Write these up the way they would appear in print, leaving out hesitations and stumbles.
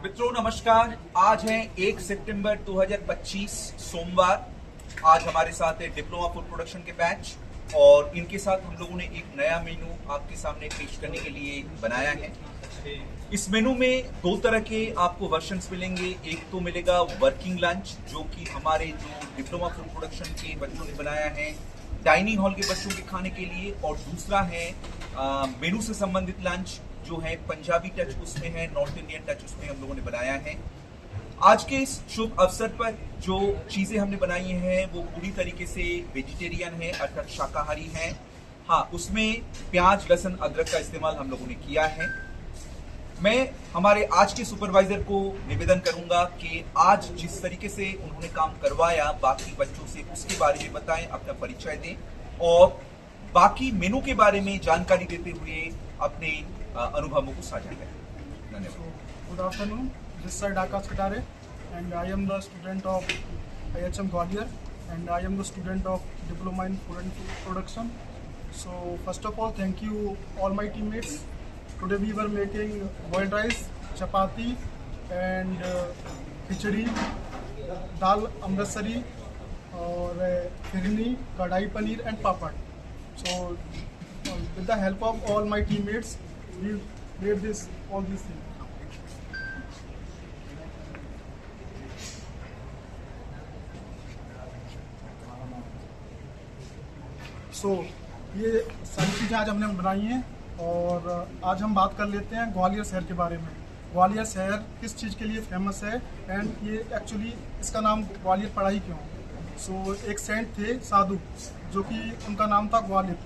मित्रों नमस्कार। आज है 1 सितंबर 2025 सोमवार। आज हमारे साथ है डिप्लोमा फूड प्रोडक्शन के बैच और इनके साथ हम लोगों ने एक नया मेनू आपके सामने पेश करने के लिए बनाया है। इस मेनू में दो तरह के आपको वर्जन्स मिलेंगे। एक तो मिलेगा वर्किंग लंच जो कि हमारे जो डिप्लोमा फूड प्रोडक्शन के बच्चों ने बनाया है डाइनिंग हॉल के बच्चों के खाने के लिए, और दूसरा है मेनू से संबंधित लंच जो है पंजाबी टच उसमें है, नॉर्थ इंडियन टच उसमें हम लोगों ने बनाया है। आज के इस शुभ अवसर पर जो चीजें हमने बनाई हैं वो पूरी तरीके से वेजिटेरियन है, अर्थात शाकाहारी है। हाँ, उसमें प्याज लहसुन अदरक का इस्तेमाल हम लोगों ने किया है। मैं हमारे आज के सुपरवाइजर को निवेदन करूंगा कि आज जिस तरीके से उन्होंने काम करवाया बाकी बच्चों से उसके बारे में बताएं, अपना परिचय दें और बाकी मेनू के बारे में जानकारी देते हुए अपने अनुभवों को साझा करें। धन्यवाद। Good afternoon. This side Akash Katare, and I am the student of IHM Gwalior, and I am the student of Diploma in Food and Food Production. So first of all, thank you all my teammates. Today we were making boiled rice, chapati, and khichdi, dal amritsari, और फिरनी, कढ़ाई paneer and papad. So with the help of all my teammates, we made all these things. So ये सारी चीज़ें आज हमने बनाई हैं और आज हम बात कर लेते हैं ग्वालियर शहर के बारे में। ग्वालियर शहर किस चीज़ के लिए फेमस है एंड ये एक्चुअली इसका नाम ग्वालियर पड़ा ही क्यों। सो एक सेंट थे साधु जो कि उनका नाम था ग्वालियर।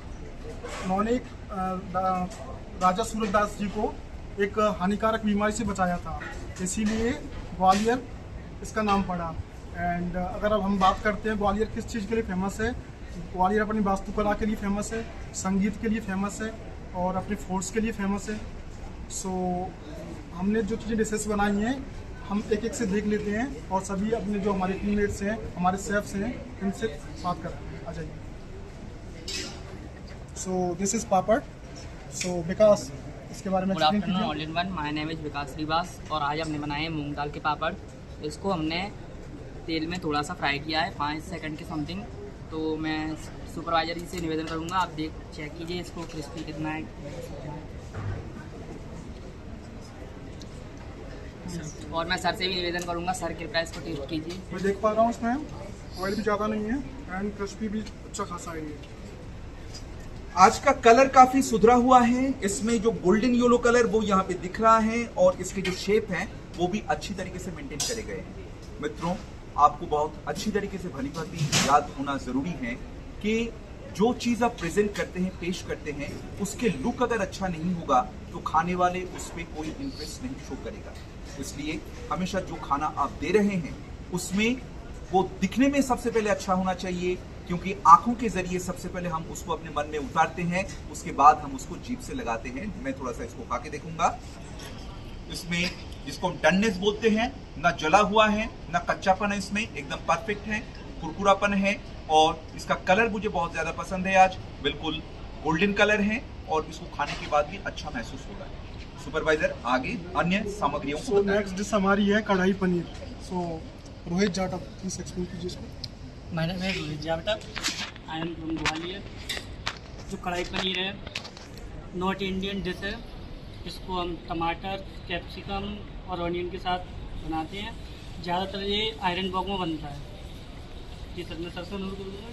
उन्होंने राजा सूरदास जी को एक हानिकारक बीमारी से बचाया था, इसीलिए ग्वालियर इसका नाम पड़ा। एंड अगर अब हम बात करते हैं ग्वालियर किस चीज़ के लिए फेमस है, ग्वालियर अपनी वास्तुकला के लिए फेमस है, संगीत के लिए फेमस है और अपने फोर्ट्स के लिए फेमस है। सो हमने जो चीज़ें डिशेस बनाई हैं हम एक एक से देख लेते हैं और सभी अपने जो हमारे टीममेट्स हैं, हमारे शेफ्स हैं, इनसे बात करते हैं। आ जाइए। सो दिस इज़ पापड़। सो विकास इसके बारे में good afternoon all in one. My name is Vikas Shrivas और आज हमने बनाए हैं मूंग दाल के पापड़। इसको हमने तेल में थोड़ा सा फ्राई किया है 5 सेकंड के समथिंग। तो मैं सुपरवाइजर जी से निवेदन करूंगा आप चेक कीजिए इसको क्रिस्पी कितना है। और मैं सर से भी निवेदन करूंगा, सर कृपया इसको टेस्ट कीजिए। मैं देख पा रहा हूँ इसमें ऑयल भी ज़्यादा नहीं है एंड क्रिस्पी भी अच्छा खासा है। आज का कलर काफी सुधरा हुआ है। इसमें जो गोल्डन येलो कलर वो यहाँ पे दिख रहा है और इसके जो शेप है वो भी अच्छी तरीके से मेंटेन करे गए हैं। मित्रों, आपको बहुत अच्छी तरीके से भली भांति याद होना जरूरी है कि जो चीज आप प्रेजेंट करते हैं, पेश करते हैं, उसके लुक अगर अच्छा नहीं होगा तो खाने वाले उस पर कोई इंटरेस्ट नहीं शो करेगा। इसलिए हमेशा जो खाना आप दे रहे हैं उसमें वो दिखने में सबसे पहले अच्छा होना चाहिए, क्योंकि आंखों के जरिए सबसे पहले हम उसको अपने मन में उतारते हैं, उसके बाद हम उसको जीभ से लगाते हैं। मैं थोड़ा सा इसको खा के देखूंगा। इसमें जिसको हम डननेस बोलते हैं, ना जला हुआ है ना कच्चापन है, इसमें एकदम परफेक्ट है, कुरकुरापन है और इसका कलर मुझे बहुत ज्यादा पसंद है। आज बिल्कुल गोल्डन कलर है और इसको खाने के बाद भी अच्छा महसूस होगा। सुपरवाइजर आगे अन्य सामग्रियों को बताएं। नेक्स्ट डिश हमारी है कढ़ाई पनीर। सो रोहित जाटव प्लीज एक्सप्लेन कीजिए इसको। मेरा नाम है Rohit Jatav, I am from Gwalior. जो कढ़ाई पनीर है नॉर्थ इंडियन डिश है। इसको हम टमाटर, कैप्सिकम और ऑनियन के साथ बनाते हैं। ज़्यादातर ये आयरन बॉक्स में बनता है। जी सर, मैं सर से अनुरोध करूँगा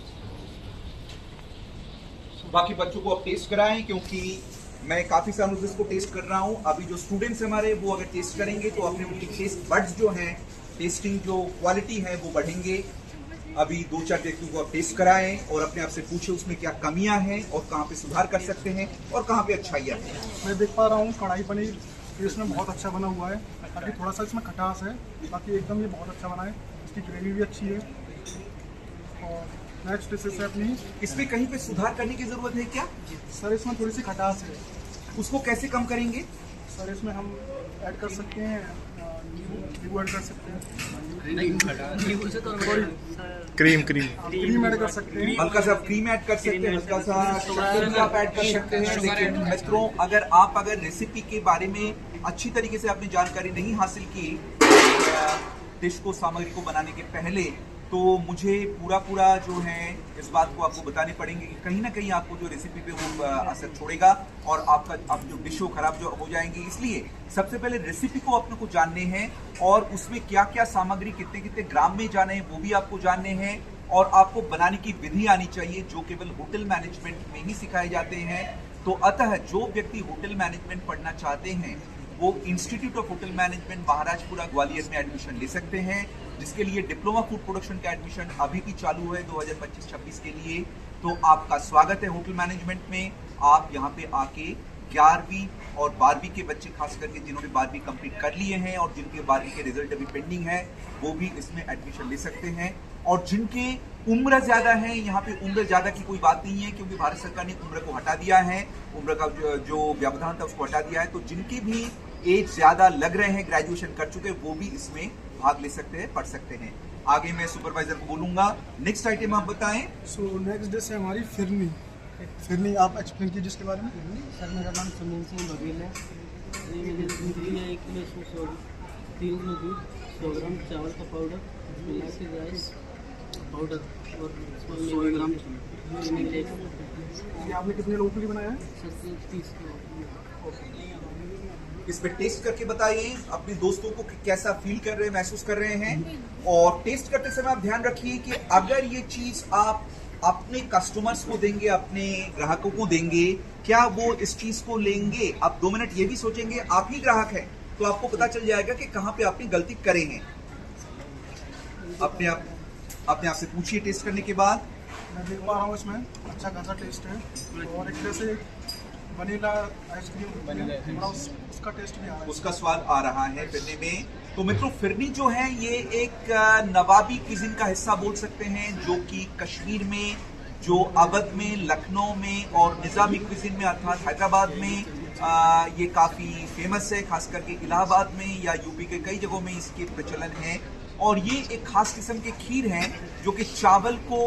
बाकी बच्चों को अब टेस्ट कराएं, क्योंकि मैं काफी सालों से इसको टेस्ट कर रहा हूं। अभी जो स्टूडेंट्स हमारे वो अगर टेस्ट करेंगे तो अपने उनकी टेस्ट बड्स जो हैं, टेस्टिंग जो क्वालिटी है वो बढ़ेंगे। अभी 2-4 व्यक्तियों को आप टेस्ट कराएं और अपने आप से पूछे उसमें क्या कमियां हैं और कहाँ पे सुधार कर सकते हैं और कहाँ पे अच्छाइयाँ हैं। मैं देख पा रहा हूँ कढ़ाई पनीर टेस्ट में बहुत अच्छा बना हुआ है। अभी थोड़ा सा इसमें खटास है, बाकी एकदम ये बहुत अच्छा बना है। इसकी ग्रेवी भी अच्छी है। और नेक्स्ट डिशेस है अपनी। इसमें कहीं पे सुधार करने की जरूरत है क्या? सर इसमें थोड़ी सी खटास है, उसको कैसे कम करेंगे? सर इसमें हम ऐड कर सकते हैं नींबू ऐड कर सकते हैं, क्रीम ऐड कर सकते हैं, हल्का सा क्रीम ऐड कर सकते हैं, हल्का सा शक्कर भी आप ऐड कर सकते हैं। लेकिन मित्रों, अगर रेसिपी के बारे में अच्छी तरीके से आपने जानकारी नहीं हासिल की डिश को, सामग्री को बनाने के पहले, तो मुझे पूरा जो है इस बात को आपको बताने पड़ेंगे कि कहीं ना कहीं आपको जो रेसिपी पे वो असर छोड़ेगा और आप जो डिश हो खराब जो हो जाएंगी। इसलिए सबसे पहले रेसिपी को अपने को जानने हैं और उसमें क्या क्या सामग्री कितने कितने ग्राम में जाने हैं वो भी आपको जानने हैं, और आपको बनाने की विधि आनी चाहिए जो केवल होटल मैनेजमेंट में ही सिखाए जाते हैं। तो अतः जो व्यक्ति होटल मैनेजमेंट पढ़ना चाहते हैं वो institute of hotel management Maharajpura Gwalior में एडमिशन ले सकते हैं, जिसके लिए डिप्लोमा फूड प्रोडक्शन का एडमिशन अभी भी चालू है 2025-26 के लिए। तो आपका स्वागत है होटल मैनेजमेंट में। आप यहाँ पे आके 11वीं और 12वीं के बच्चे, खास करके जिन्होंने 12वीं कंप्लीट कर लिए हैं और जिनके 12वीं के रिजल्ट अभी पेंडिंग है, वो भी इसमें एडमिशन ले सकते हैं। और जिनके उम्र ज्यादा है, यहाँ पे उम्र ज्यादा की कोई बात नहीं है क्योंकि भारत सरकार ने उम्र को हटा दिया है, उम्र का जो व्यवधान था उसको हटा दिया है। तो जिनकी भी एज ज्यादा लग रहे हैं, ग्रेजुएशन कर चुके, वो भी इसमें भाग ले सकते हैं, पढ़ सकते हैं। आगे मैं सुपरवाइजर को बोलूंगा, नेक्स्ट आइटम आप बताएं। सो नेक्स्ट डिश है हमारी फिरनी। फिरनी आप एक्सप्लेन कीजिए इसके बारे में। सर मेरा नाम सुनील सिंह बघेल है। ये मैंने दूध लिया 1 किलो, इसमें 3 किलो दूध, 100 ग्राम चावल का पाउडर, इलायची राइस पाउडर और 100 ग्राम चीनी लेकर। ये आपने कितने लोगों के लिए बनाया है? Sir 30 kilo. इस पे टेस्ट करके बताइए अपने दोस्तों को कि कैसा फील कर रहे हैं, महसूस कर रहे हैं। और टेस्ट करते समय आप ध्यान रखिए कि अगर ये चीज आप अपने कस्टमर्स को देंगे, अपने ग्राहकों को देंगे, क्या वो इस चीज को लेंगे? आप 2 मिनट ये भी सोचेंगे, आप ही ग्राहक हैं तो आपको पता चल जाएगा कि कहाँ पे आपने गलती करे हैं। अपने आप से पूछिए टेस्ट करने के बाद। मैं देख पा रहा हूँ इसमें अच्छा खासा टेस्ट है, और एक तरह से वनीला आइसक्रीम उसका टेस्ट भी आ रहा है, उसका स्वाद आ रहा है फिरनी में। तो मित्रों, फिरनी जो है ये एक नवाबी क्विज़िन का हिस्सा बोल सकते हैं, जो कि कश्मीर में, जो अवध में, लखनऊ में और निज़ामी क्विज़िन में अर्थात हैदराबाद में ये काफ़ी फेमस है। खास करके इलाहाबाद में या यूपी के कई जगहों में इसके प्रचलन है। और ये एक खास किस्म के खीर हैं जो कि चावल को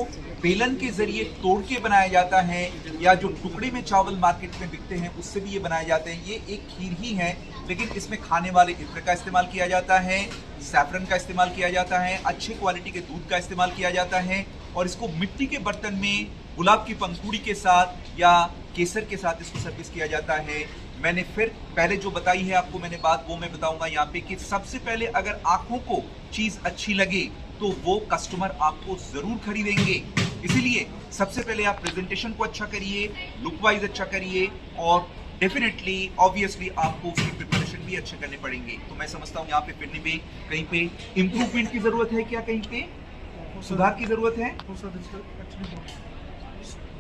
बेलन के जरिए तोड़ के बनाया जाता है, या जो टुकड़े में चावल मार्केट में बिकते हैं उससे भी ये बनाए जाते हैं। ये एक खीर ही है, लेकिन इसमें खाने वाले इत्र का इस्तेमाल किया जाता है, सैफरन का इस्तेमाल किया जाता है, अच्छे क्वालिटी के दूध का इस्तेमाल किया जाता है, और इसको मिट्टी के बर्तन में गुलाब की पंखुड़ी के साथ या केसर के साथ इसको सर्विस किया जाता है। मैंने फिर पहले जो बताई है आपको मैंने बात, वो मैं बताऊंगा यहाँ पे कि सबसे पहले अगर आंखों को चीज अच्छी लगे तो वो कस्टमर आपको जरूर खरीदेंगे। इसीलिए सबसे पहले आप प्रेजेंटेशन को अच्छा करिए, लुक वाइज अच्छा करिए, और डेफिनेटली ऑब्वियसली आपको उसकी प्रिपरेशन भी अच्छे करने पड़ेंगे। तो मैं समझता हूँ यहाँ पे फिरनी पे कहीं पे इम्प्रूवमेंट की जरूरत है, क्या कहीं पे सुधार की जरूरत है?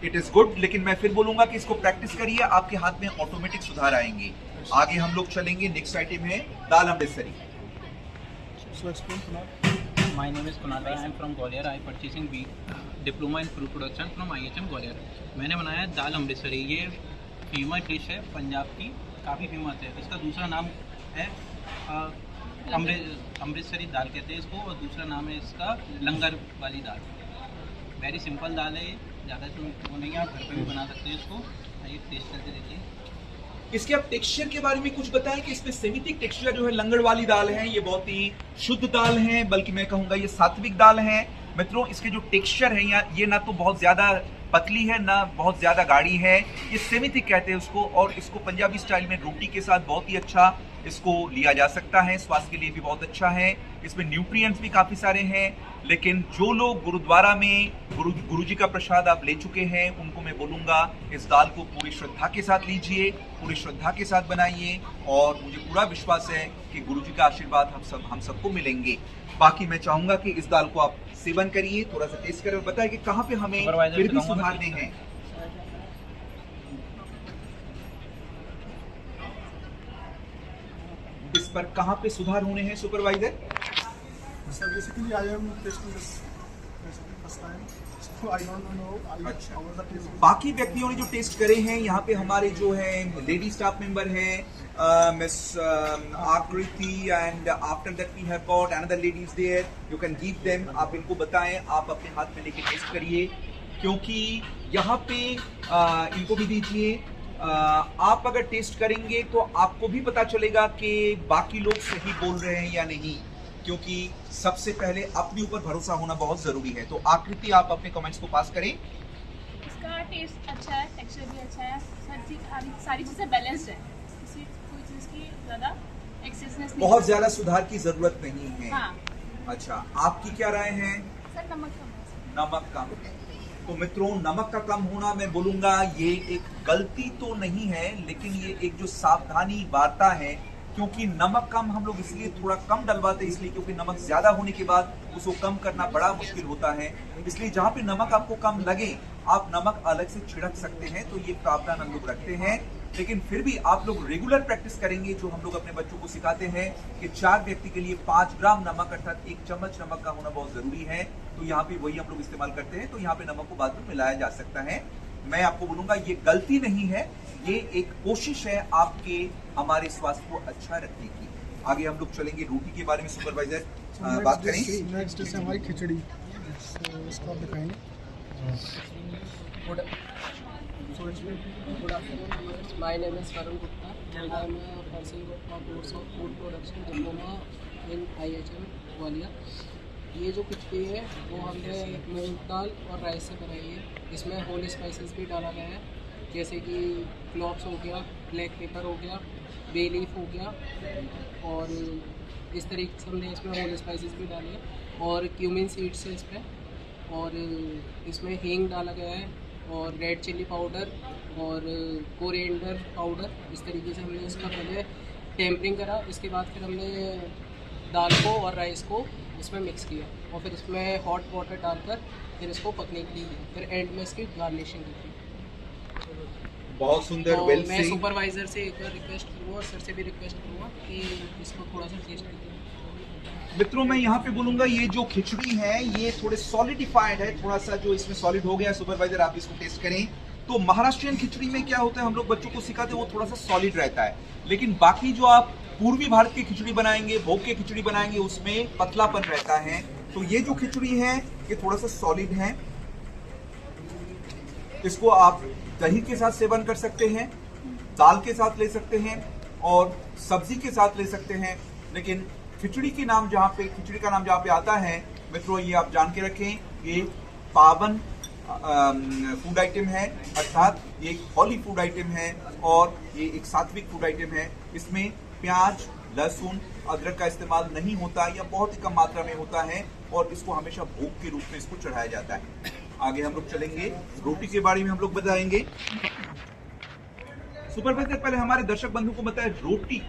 इट इज गुड, लेकिन मैं फिर बोलूंगा कि इसको प्रैक्टिस करिए, आपके हाथ में ऑटोमेटिक सुधार आएंगे। आगे हम लोग चलेंगे, नेक्स्ट आइटम है दाल Amritsari. My name is Kunal. I am from Gwalior. I am purchasing diploma in food production from IHM Gwalior. मैंने बनाया दाल अमृतसरी। ये फेमस डिश है पंजाब की, काफ़ी फेमस है। इसका दूसरा नाम है अमृतसरी दाल कहते हैं इसको, और दूसरा नाम है इसका लंगर वाली दाल। वेरी सिंपल दाल है, ज़्यादा वो नहीं है, आप घर पे भी बना सकते हैं इसको। आइए टेस्ट करके देखिए। इसके आप टेक्सचर के बारे में कुछ बताएं कि इसमें सेमिटिक टेक्सचर जो है लंगड़ वाली दाल है, ये बहुत ही शुद्ध दाल है, बल्कि मैं कहूंगा ये सात्विक दाल है। मित्रों, इसके जो टेक्सचर है ये ना तो बहुत ज्यादा पतली है ना बहुत ज्यादा गाढ़ी है, ये सेमिथिक कहते हैं उसको, और इसको पंजाबी स्टाइल में रोटी के साथ बहुत ही अच्छा इसको लिया जा सकता है, स्वास्थ्य के लिए भी बहुत अच्छा है। इसमें न्यूट्रिएंट्स भी काफ़ी सारे हैं। लेकिन जो लोग गुरुद्वारा में गुरु जी का प्रसाद आप ले चुके हैं, उनको मैं बोलूँगा इस दाल को पूरी श्रद्धा के साथ लीजिए, पूरी श्रद्धा के साथ बनाइए, और मुझे पूरा विश्वास है कि गुरु जी का आशीर्वाद हम सबको मिलेंगे। बाकी मैं चाहूँगा कि इस दाल को आप सेवन करिए, थोड़ा सा टेस्ट करें और बताइए कि कहाँ पे हमें फिर भी सुधारने हैं। इस पर कहाँ पे सुधार होने हैं supervisor? Sir basically I am testing this first time, so I don't know how was the test. बाकी व्यक्तियों ने जो टेस्ट करे हैं, यहाँ पे हमारे जो है लेडी स्टाफ मेंबर है miss Akriti, and after that we have got another ladies there, you can give them, आप इनको बताएं, आप अपने हाथ में लेके टेस्ट करिए, क्योंकि यहाँ पे इनको भी दीजिए। आप अगर टेस्ट करेंगे तो आपको भी पता चलेगा कि बाकी लोग सही बोल रहे हैं या नहीं, क्योंकि सबसे पहले अपने ऊपर भरोसा होना बहुत जरूरी है। तो आकृति, आप अपने कमेंट्स को पास करें। इसका टेस्ट अच्छा है, टेक्सचर भी अच्छा है, सारी चीज़ें बैलेंस्ड है, किसी कोई चीज़ की ज़्यादा एक्सेसनेस नहीं, बहुत ज्यादा सुधार की जरूरत नहीं है। हाँ। अच्छा, आपकी क्या राय है? सर नमक कम है। नमक कम है। तो मित्रों, नमक का कम होना मैं बोलूंगा ये एक गलती तो नहीं है, लेकिन ये एक जो सावधानी वार्ता है, क्योंकि नमक कम हम लोग इसलिए थोड़ा कम डलवाते हैं, इसलिए क्योंकि नमक ज्यादा होने के बाद उसको कम करना बड़ा मुश्किल होता है। इसलिए जहां पे नमक आपको कम लगे आप नमक अलग से छिड़क सकते हैं, तो ये प्रावधान हम लोग रखते हैं। लेकिन फिर भी आप लोग रेगुलर प्रैक्टिस करेंगे, जो हम लोग अपने बच्चों को सिखाते हैं कि 4 व्यक्ति के लिए 5 ग्राम नमक अर्थात 1 चम्मच नमक का होना बहुत जरूरी है। तो यहाँ पे वही हम लोग इस्तेमाल करते हैं। तो यहाँ पे नमक को बाद में मिलाया जा सकता है। मैं आपको बोलूंगा ये गलती नहीं है, ये एक कोशिश है आपके हमारे स्वास्थ्य को अच्छा रखने की। आगे हम लोग चलेंगे रोटी के बारे में। सुपरवाइजर बात करें। नेक्स्ट डिश है हमारी खिचड़ी, तो इसको आप दिखाएंगे। Good afternoon. My name is Varun Gupta. I am pursuing a course of food production diploma in IHM Gwalior. ये जो खिचड़ी है वो हमने मूंग दाल और राइस से बनाई है। इसमें होल स्पाइसेस भी डाला गया है, जैसे कि क्लॉव्स हो गया, ब्लैक पेपर हो गया, बे लीफ हो गया, और इस तरीके से हमने इसमें होल स्पाइसेस भी डाले हैं, और क्यूमिन सीड्स है इसमें, और इसमें हींग डाला गया है, और रेड चिल्ली पाउडर और कोरिएंडर पाउडर। इस तरीके से हमने इसका पहले टेम्परिंग करा, इसके बाद फिर हमने दाल को और राइस को इसमें मिक्स किया, और फिर इसमें हॉट वाटर डालकर फिर इसको पकने के लिए, फिर एंड में इसकी गार्निशिंग की। बहुत सुंदर। तो वेल मैं से सुपरवाइज़र से एक बार रिक्वेस्ट करूँगा और सर से भी रिक्वेस्ट करूँगा कि इसको थोड़ा सा टेस्ट करें। मित्रों, मैं यहाँ पे बोलूंगा ये जो खिचड़ी है ये थोड़े सॉलिडिफाइड है, थोड़ा सा जो इसमें सॉलिड हो गया। सुपरवाइजर आप इसको टेस्ट करें। तो महाराष्ट्रियन खिचड़ी में क्या होता है, हम लोग बच्चों को सिखाते हैं वो थोड़ा सा सॉलिड रहता है, लेकिन बाकी जो आप पूर्वी भारत की खिचड़ी बनाएंगे, भोग की खिचड़ी बनाएंगे, उसमें पतलापन रहता है। तो ये जो खिचड़ी है ये थोड़ा सा सॉलिड है। इसको आप दही के साथ सेवन कर सकते हैं, दाल के साथ ले सकते हैं, और सब्जी के साथ ले सकते हैं। लेकिन खिचड़ी का नाम जहाँ पे आता है मित्रों, ये आप जान के रखें, ये पावन फूड आइटम है, अर्थात ये एक हॉली फूड आइटम है, और ये एक सात्विक फूड आइटम है। इसमें प्याज, लहसुन, अदरक का इस्तेमाल नहीं होता या बहुत ही कम मात्रा में होता है, और इसको हमेशा भोग के रूप में इसको चढ़ाया जाता है। आगे हम लोग चलेंगे, रोटी के बारे में हम लोग बताएंगे। सुपरवाइजर, पहले हमारे दर्शक बंधु को बताएं, रोटी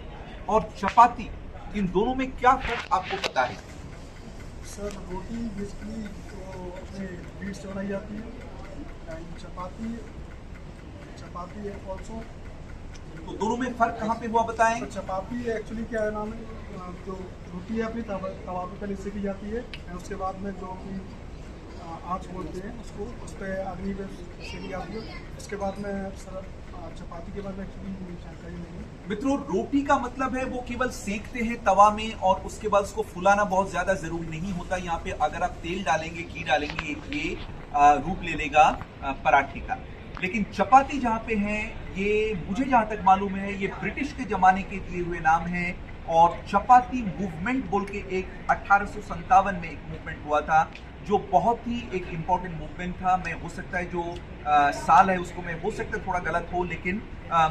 और चपाती इन दोनों में क्या फर्क आपको पता है? सर रोटी बेसिकली तो अपने बीट से बनाई जाती है, एंड चपाती है ऑल्सो। तो दोनों में फर्क कहाँ पे हुआ बताएं? तो चपाती एक्चुअली क्या है नाम है, जो रोटी है अपनी तवा पे पहले सेकी जाती है, और उसके बाद में जो अपनी आँच बोलते हैं उसको, उस पर अग्नि पे सेकी जाती है। उसके बाद में सर चपाती के बाद में एक्चुअली जानकारी नहीं है। मित्रों, रोटी का मतलब है वो केवल सेकते हैं तवा में, और उसके बाद उसको फुलाना बहुत ज्यादा जरूरी नहीं होता। यहाँ पे अगर आप तेल डालेंगे, घी डालेंगे, ये रूप ले लेगा पराठे का। लेकिन चपाती जहाँ पे है, ये मुझे जहाँ तक मालूम है ये ब्रिटिश के जमाने के दिए हुए नाम है, और चपाती मूवमेंट बोल के एक 1857 में एक मूवमेंट हुआ था, जो बहुत ही एक इम्पॉर्टेंट मूवमेंट था। मैं हो सकता है जो साल है उसको मैं हो सकता है थोड़ा गलत हो, लेकिन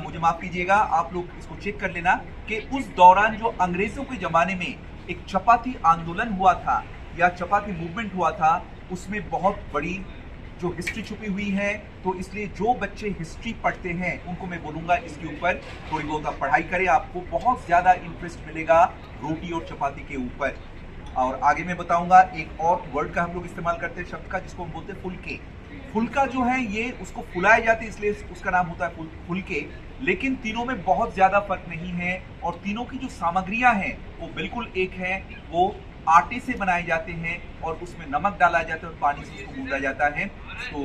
मुझे माफ कीजिएगा, आप लोग इसको चेक कर लेना कि उस दौरान जो अंग्रेजों के जमाने में एक चपाती आंदोलन हुआ था या चपाती मूवमेंट हुआ था, उसमें बहुत बड़ी जो हिस्ट्री छुपी हुई है। तो इसलिए जो बच्चे हिस्ट्री पढ़ते हैं उनको मैं बोलूंगा इसके ऊपर थोड़ी बहुत आप पढ़ाई करें, आपको बहुत ज्यादा इंटरेस्ट मिलेगा रोटी और चपाती के ऊपर। और आगे मैं बताऊंगा एक और वर्ड का हम लोग इस्तेमाल करते हैं, शब्द का, जिसको हम बोलते हैं फुलके। फुलका जो है ये उसको फुलाए जाते हैं, इसलिए उसका नाम होता है फुलके। लेकिन तीनों में बहुत ज्यादा फर्क नहीं है, और तीनों की जो सामग्रियां हैं वो बिल्कुल एक है। वो आटे से बनाए जाते हैं, और उसमें नमक डाला जाता है और पानी से उसको गूंदा जाता है। तो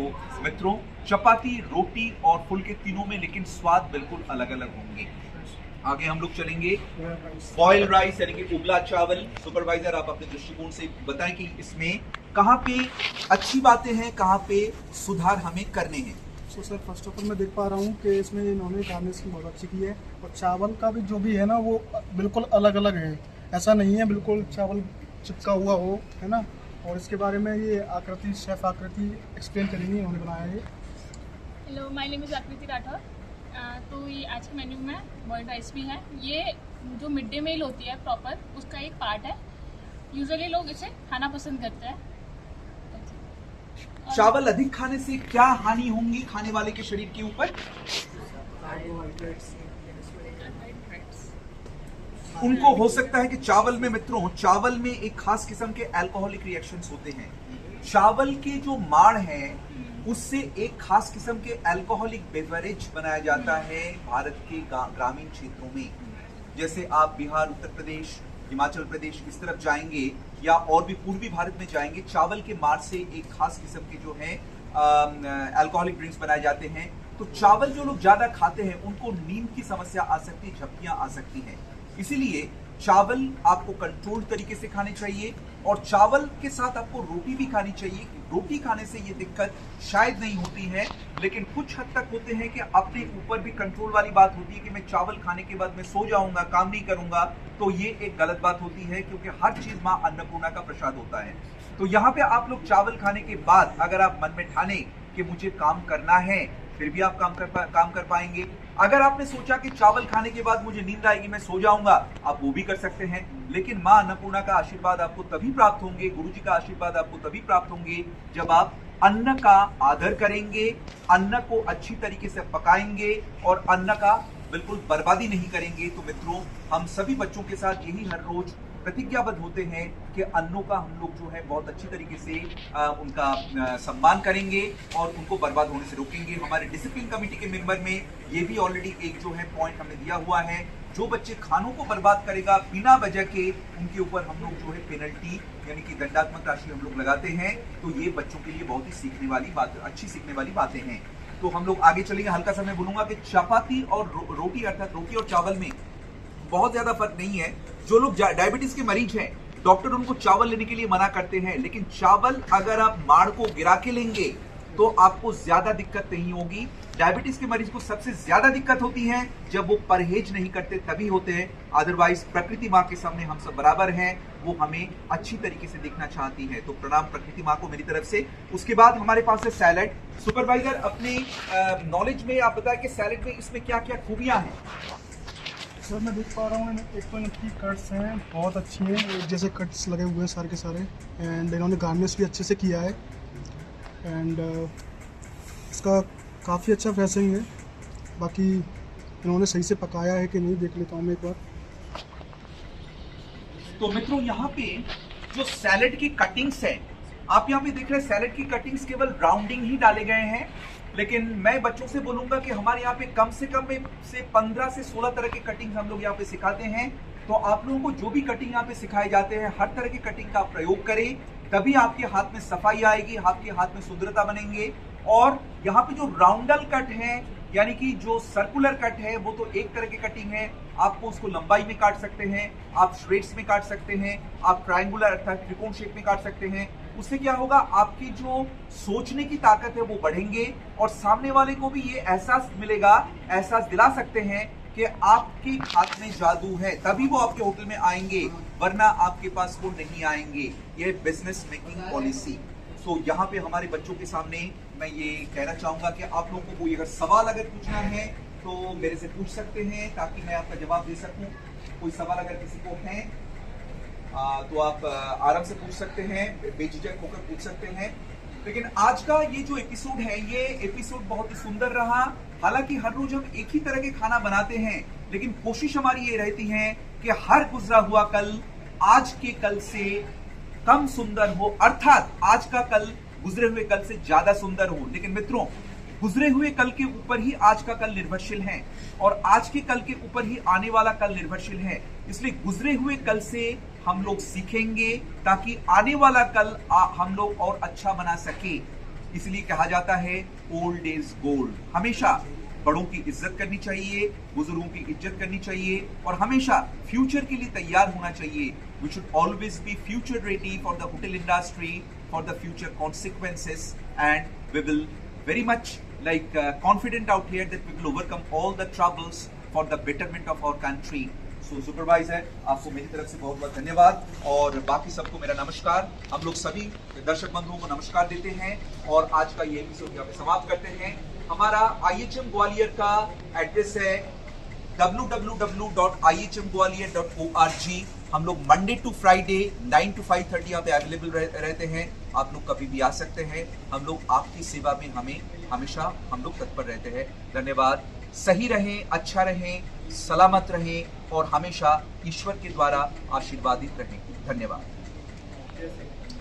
मित्रों, चपाती, रोटी और फुलके तीनों में लेकिन स्वाद बिल्कुल अलग अलग होंगे। आगे हम लोग चलेंगे, बॉयल राइस यानी कि उबला चावल। सुपरवाइजर, आप अपने दृष्टिकोण से बताएं कि इसमें कहाँ पे अच्छी बातें हैं, कहाँ पे सुधार हमें करने हैं। So sir first of all मैं देख पा रहा हूँ कि इसमें इन्होंने गार्निश की बहुत अच्छी की है और चावल का भी जो भी है ना वो बिल्कुल अलग अलग है, ऐसा नहीं है बिल्कुल चावल चिपका हुआ हो, है ना। और इसके बारे में ये आकृति शेफ आकृति एक्सप्लेन करेंगी, उन्होंने बनाया है। हेलो, माय नेम इज़ आकृति राठौर। तो ये आज के मेन्यू में बॉइल्ड राइस भी है। ये जो मिड डे मील होती है प्रॉपर, उसका एक पार्ट है। यूजुअली लोग इसे खाना पसंद करते हैं। चावल अधिक खाने से क्या हानि होंगी खाने वाले के शरीर के ऊपर? उनको हो सकता है कि चावल में, मित्रों, चावल में एक खास किस्म के अल्कोहलिक रिएक्शंस होते हैं। चावल के जो माड़ हैं उससे एक खास किस्म के अल्कोहलिक बेवरेज बनाया जाता है भारत के ग्रामीण क्षेत्रों में। जैसे आप बिहार, उत्तर प्रदेश, हिमाचल प्रदेश इस तरफ जाएंगे या और भी पूर्वी भारत में जाएंगे, चावल के माड़ से एक खास किस्म के जो है अल्कोहलिक ड्रिंक्स बनाए जाते हैं। तो चावल जो लोग ज्यादा खाते हैं उनको नींद की समस्या आ सकती है, झपकियां आ सकती हैं। इसीलिए चावल आपको कंट्रोल तरीके से खाने चाहिए और चावल के साथ आपको रोटी भी खानी चाहिए। रोटी खाने से ये दिक्कत शायद नहीं होती है, लेकिन कुछ हद तक होते हैं कि अपने ऊपर भी कंट्रोल वाली बात होती है कि मैं चावल खाने के बाद मैं सो जाऊंगा, काम नहीं करूंगा, तो ये एक गलत बात होती है, क्योंकि हर चीज मां अन्नपूर्णा का प्रसाद होता है। तो यहाँ पे आप लोग चावल खाने के बाद अगर आप मन में ठाने कि मुझे काम करना है, फिर भी आप काम कर पाएंगे। अगर आपने सोचा कि चावल खाने के बाद मुझे नींद आएगी, मैं सो जाऊंगा, आप वो भी कर सकते हैं। लेकिन मां अन्नपूर्णा का आशीर्वाद आपको तभी प्राप्त होंगे, गुरु जी का आशीर्वाद आपको तभी प्राप्त होंगे जब आप अन्न का आदर करेंगे, अन्न को अच्छी तरीके से पकाएंगे और अन्न का बिल्कुल बर्बादी नहीं करेंगे। तो मित्रों, हम सभी बच्चों के साथ यही हर रोज प्रतिज्ञाबद्ध होते हैं कि अन्नों का हम लोग जो है बहुत अच्छी तरीके से उनका सम्मान करेंगे और उनको बर्बाद होने से रोकेंगे। हमारे डिसिप्लिन कमेटी के मेंबर में ये भी ऑलरेडी एक जो है पॉइंट हमने दिया हुआ है, जो बच्चे खानों को बर्बाद करेगा बिना वजह के, उनके ऊपर हम लोग जो है पेनल्टी यानी कि दंडात्मक राशि हम लोग लगाते हैं। तो ये बच्चों के लिए बहुत ही सीखने वाली बात, अच्छी सीखने वाली बातें हैं। तो हम लोग आगे चलेंगे। हल्का सा मैं बोलूंगा कि चपाती और रोटी, अर्थात रोटी और चावल में बहुत ज्यादा फर्क नहीं है। जो लोग डायबिटीज के मरीज हैं, डॉक्टर उनको चावल लेने के लिए मना करते हैं, लेकिन चावल अगर आप माड़ को गिरा के लेंगे तो आपको ज्यादा दिक्कत नहीं होगी। डायबिटीज के मरीज को सबसे ज्यादा दिक्कत होती है जब वो परहेज नहीं करते, तभी होते हैं। अदरवाइज प्रकृति माँ के सामने हम सब बराबर हैं, वो हमें अच्छी तरीके से देखना चाहती है। तो प्रणाम प्रकृति माँ को मेरी तरफ से। उसके बाद हमारे पास है सैलेड। सुपरवाइजर, अपने नॉलेज में आप बताएं कि सैलेड में इसमें क्या क्या खूबियां हैं? सर मैं देख पा रहा हूँ एक तो इनकी कट्स हैं बहुत अच्छी हैं, एक जैसे कट्स लगे हुए हैं सारे के सारे, एंड इन्होंने गार्निश भी अच्छे से किया है, एंड इसका काफ़ी अच्छा फ्रेशिंग है। बाकी इन्होंने सही से पकाया है कि नहीं देख लेता हूँ मैं एक बार। तो मित्रों, यहाँ पे जो सैलेड की कटिंग्स है, आप यहाँ पे देख रहे हैं, सैलेड की कटिंग्स केवल राउंडिंग ही डाले गए हैं। लेकिन मैं बच्चों से बोलूंगा कि हमारे यहाँ पे कम से 15 से 16 तरह के कटिंग हम लोग यहाँ पे सिखाते हैं। तो आप लोगों को जो भी कटिंग यहाँ पे सिखाए जाते हैं, हर तरह की कटिंग का प्रयोग करें, तभी आपके हाथ में सफाई आएगी, आपके हाथ में सुंदरता बनेंगे। और यहाँ पे जो राउंडल कट है, यानी कि जो सर्कुलर कट है, वो तो एक तरह की कटिंग है। आपको उसको लंबाई में काट सकते हैं, आप श्रेड्स में काट सकते हैं, आप ट्रायंगुलर अर्थात त्रिकोण शेप में काट सकते हैं। उससे क्या होगा, आपकी जो सोचने की ताकत है वो बढ़ेंगे और सामने वाले को भी ये एहसास मिलेगा, एहसास दिला सकते हैं कि आपके हाथ में जादू है, तभी वो आपके होटल में आएंगे, वरना आपके पास वो नहीं आएंगे। ये बिजनेस मेकिंग पॉलिसी। तो यहाँ पे हमारे बच्चों के सामने मैं ये कहना चाहूंगा कि आप लोगों को कोई अगर सवाल अगर पूछना है तो मेरे से पूछ सकते हैं, ताकि मैं आपका जवाब दे सकूं। कोई सवाल अगर किसी को है तो आप आराम से पूछ सकते हैं, बेझिझक होकर पूछ सकते हैं। लेकिन आज का ये जो एपिसोड है, ये एपिसोड बहुत ही सुंदर रहा। हालांकि हर रोज हम एक ही तरह के खाना बनाते हैं, लेकिन कोशिश हमारी ये रहती है कि हर गुजरा हुआ कल आज के कल से कम सुंदर हो, अर्थात आज का कल गुजरे हुए कल से ज्यादा सुंदर हो। लेकिन मित्रों, गुजरे हुए कल के ऊपर ही आज का कल निर्भरशील है और आज के कल के ऊपर ही आने वाला कल निर्भरशील है। इसलिए गुजरे हुए कल से हम लोग सीखेंगे ताकि आने वाला कल हम लोग और अच्छा बना सके। इसलिए कहा जाता है ओल्ड इज गोल्ड। हमेशा बड़ों की इज्जत करनी चाहिए, बुजुर्गों की इज्जत करनी चाहिए और हमेशा फ्यूचर के लिए तैयार होना चाहिए। We should always be future ready for the hotel industry, for the future consequences, and we will very much confident out here that we will overcome all the troubles for the betterment of our country. So supervisor, आपको मेरी तरफ से बहुत बहुत धन्यवाद और बाकी सबको मेरा नमस्कार। हम लोग सभी दर्शक बंधुओं को नमस्कार देते हैं और आज का ये एपिसोड यहाँ पे समाप्त करते हैं। हमारा IHM ग्वालियर का एड्रेस है www.ihmgwalior.org। हम लोग मंडे टू फ्राइडे 9 to 5:30 यहाँ पे अवेलेबल रहते हैं। आप लोग कभी भी आ सकते हैं। हम लोग आपकी सेवा में हमेशा हम लोग तत्पर रहते हैं। धन्यवाद। सही रहें, अच्छा रहें, सलामत रहें और हमेशा ईश्वर के द्वारा आशीर्वादित रहें। धन्यवाद।